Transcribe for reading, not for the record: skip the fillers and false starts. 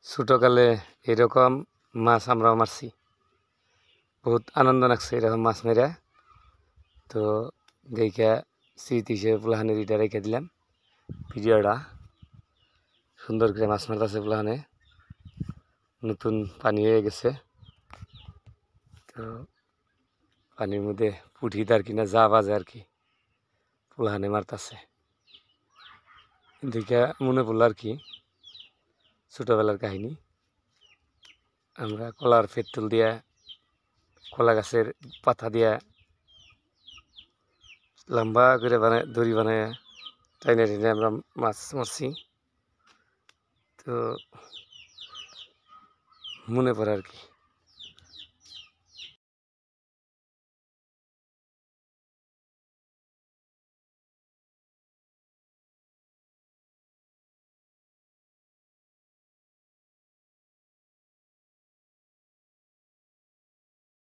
ছোটকালে এরকম মাছ আমরাও মারছি, বহুত আনন্দ লাগছে এরকম মাছ মেরা। তো দেখা স্মৃতি হিসেবে পোলাহানের এটা রেখে দিলাম ভিডিওটা। সুন্দর করে মাছ মারতেছে পোলাহানে, নতুন পানি হয়ে গেছে। তো পানির মধ্যে পুঁটি তার কিনা যা বাজে আর কি পোলাহানে মারতাছে। দেখা মনে পড়লো আর কি ছোটবেলার কাহিনী। আমরা কলার পেট্রোল দিয়া, কলা গাছের পাতা দিয়া লম্বা করে দড়ি বানায় টাইনে টাইনে আমরা মাছ মারছি। তো মনে পড়ে আর কি।